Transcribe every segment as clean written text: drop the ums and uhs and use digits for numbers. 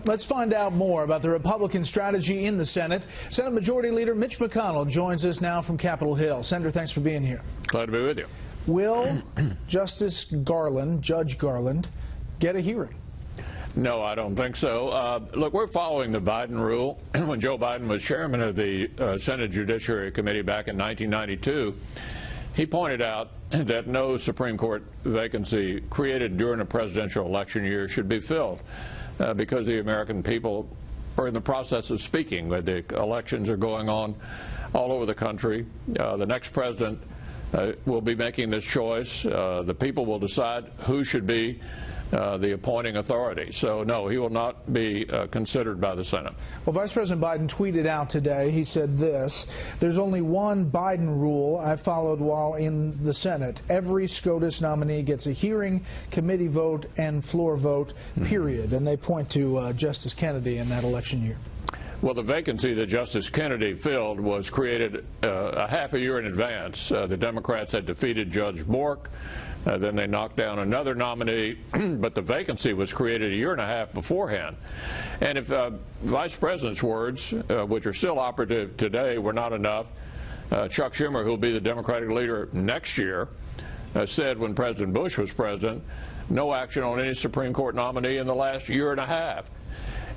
let's find out more about the Republican strategy in the Senate. Senate Majority Leader Mitch McConnell joins us now from Capitol Hill. Senator, thanks for being here. Glad to be with you. Will Justice Garland, Judge Garland, get a hearing? No, I don't think so. Look, we're following the Biden rule. When Joe Biden was chairman of the Senate Judiciary Committee back in 1992, he pointed out that no Supreme Court vacancy created during a presidential election year should be filled because the American people are in the process of speaking. The elections are going on all over the country. The next president will be making this choice. The people will decide who should be the appointing authority. So, no, he will not be considered by the Senate. Well, Vice President Biden tweeted out today, he said this: there's only one Biden rule I followed while in the Senate. Every SCOTUS nominee gets a hearing, committee vote, and floor vote, period. And they point to Justice Kennedy in that election year. Well, the vacancy that Justice Kennedy filled was created a half a year in advance. The Democrats had defeated Judge Bork. Then they knocked down another nominee, but the vacancy was created a year and a half beforehand. And if Vice President's words, which are still operative today, were not enough, Chuck Schumer, who will be the Democratic leader next year, said when President Bush was president, no action on any Supreme Court nominee in the last year and a half.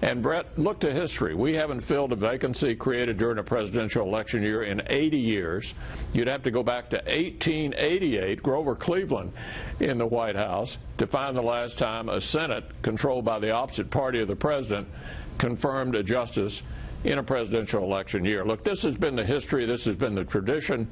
And, Brett, look to history. We haven't filled a vacancy created during a presidential election year in 80 years. You'd have to go back to 1888, Grover Cleveland in the White House, to find the last time a Senate controlled by the opposite party of the president confirmed a justice in a presidential election year. Look, this has been the history, this has been the tradition,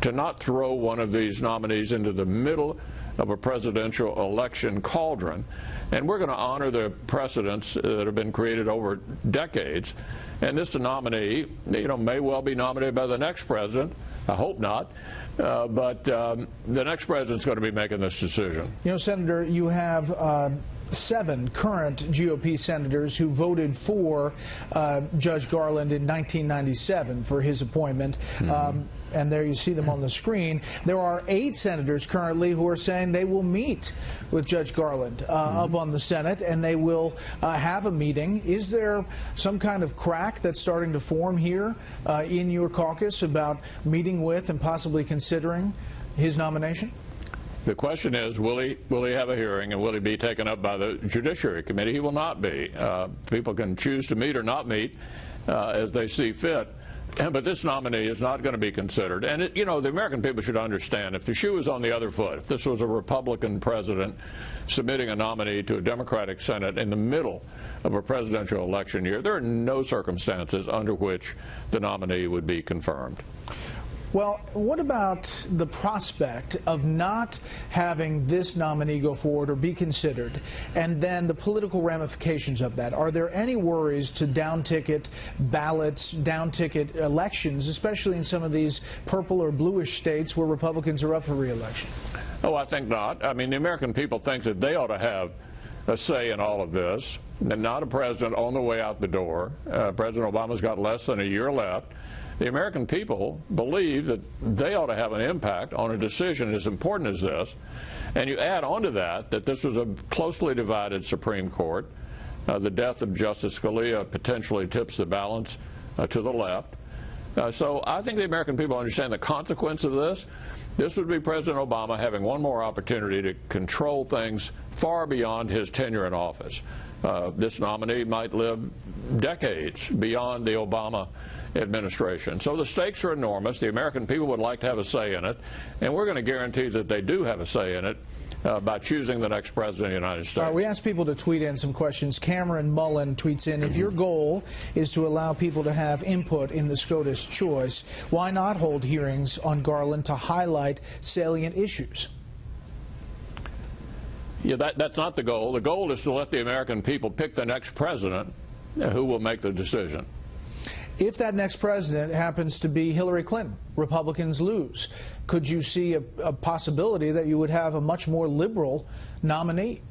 to not throw one of these nominees into the middle of a presidential election cauldron. And we're going to honor the precedents that have been created over decades. And this nominee, may well be nominated by the next president. I hope not. But the next president's going to be making this decision. Senator, you have 7 current GOP senators who voted for Judge Garland in 1997 for his appointment. And there you see them on the screen. There are 8 senators currently who are saying they will meet with Judge Garland up on the Senate, and they will have a meeting. Is there some kind of crack that's starting to form here in your caucus about meeting with and possibly considering his nomination? The question is, will he have a hearing, and will he be taken up by the Judiciary Committee? He will not be. People can choose to meet or not meet as they see fit. But this nominee is not going to be considered. And, the American people should understand, if the shoe was on the other foot, if this was a Republican president submitting a nominee to a Democratic Senate in the middle of a presidential election year, there are no circumstances under which the nominee would be confirmed. Well, what about the prospect of not having this nominee go forward or be considered, and then the political ramifications of that? Are there any worries to down-ticket ballots, down-ticket elections, especially in some of these purple or bluish states where Republicans are up for re-election? Oh, I think not. I mean, the American people think that they ought to have a say in all of this, and not a president on the way out the door. President Obama's got less than a year left. The American people believe that they ought to have an impact on a decision as important as this. And you add on to that this was a closely divided Supreme Court. The death of Justice Scalia potentially tips the balance to the left. So I think the American people understand the consequence of this. This would be President Obama having one more opportunity to control things far beyond his tenure in office. This nominee might live decades beyond the Obama administration. So the stakes are enormous. The American people would like to have a say in it, and we're going to guarantee that they do have a say in it by choosing the next president of the United States. We asked people to tweet in some questions. Cameron Mullen tweets in, if your goal is to allow people to have input in the SCOTUS choice, why not hold hearings on Garland to highlight salient issues? Yeah, that's not the goal. The goal is to let the American people pick the next president who will make the decision. If that next president happens to be Hillary Clinton, Republicans lose, could you see a possibility that you would have a much more liberal nominee?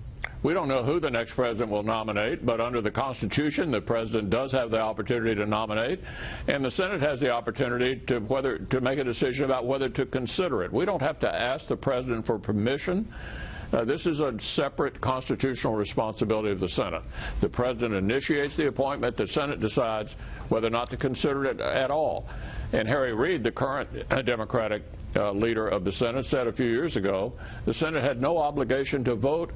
We don't know who the next president will nominate, but under the Constitution, the president does have the opportunity to nominate, and the Senate has the opportunity to make a decision about whether to consider it. We don't have to ask the president for permission This is a separate constitutional responsibility of the Senate. The President initiates the appointment. The Senate decides whether or not to consider it at all. And Harry Reid, the current Democratic leader of the Senate, said a few years ago the Senate had no obligation to vote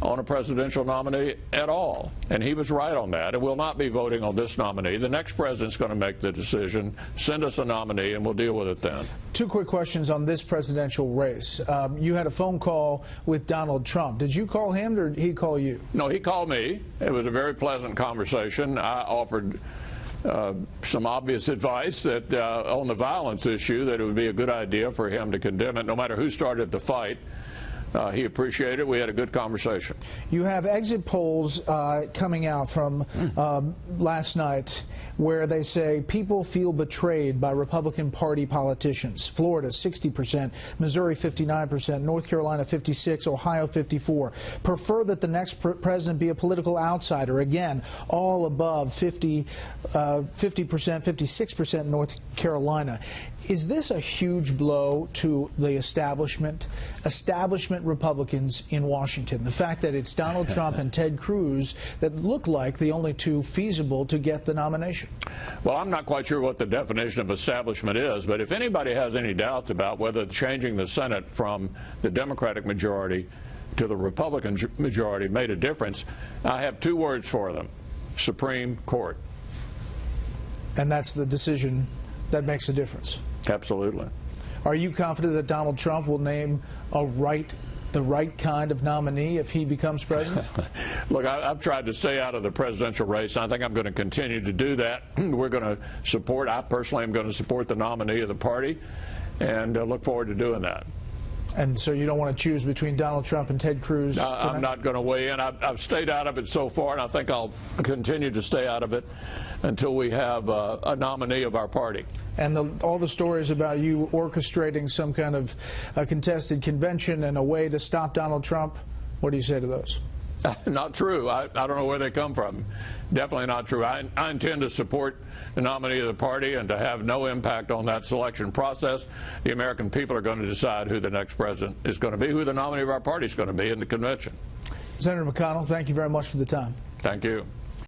on a presidential nominee at all. And he was right on that. And we'll not be voting on this nominee. The next president's going to make the decision. Send us a nominee, and we'll deal with it then. Two quick questions on this presidential race. You had a phone call with Donald Trump. Did you call him, or did he call you? No, he called me. It was a very pleasant conversation. I offered some obvious advice that on the violence issue, that it would be a good idea for him to condemn it, no matter who started the fight. He appreciated it. We had a good conversation. You have exit polls coming out from last night where they say people feel betrayed by Republican Party politicians. Florida, 60%, Missouri, 59%, North Carolina, 56%, Ohio, 54%. Prefer that the next president be a political outsider. Again, all above 50%, 56% in North Carolina. Is this a huge blow to the establishment Republicans in Washington? The fact that it's Donald Trump and Ted Cruz that look like the only two feasible to get the nomination? Well, I'm not quite sure what the definition of establishment is, but if anybody has any doubts about whether changing the Senate from the Democratic majority to the Republican majority made a difference, I have two words for them: Supreme Court. And that's the decision that makes a difference? Absolutely. Are you confident that Donald Trump will name the right kind of nominee if he becomes president? Look, I've tried to stay out of the presidential race, and I think I'm going to continue to do that. We're going to support, I personally am going to support the nominee of the party, and look forward to doing that. And so you don't want to choose between Donald Trump and Ted Cruz? I'm not going to weigh in. I've stayed out of it so far, and I think I'll continue to stay out of it until we have a nominee of our party. And all the stories about you orchestrating some kind of a contested convention and a way to stop Donald Trump, what do you say to those? Not true. I don't know where they come from. Definitely not true. I intend to support the nominee of the party and to have no impact on that selection process. The American people are going to decide who the next president is going to be, who the nominee of our party is going to be in the convention. Senator McConnell, thank you very much for the time. Thank you.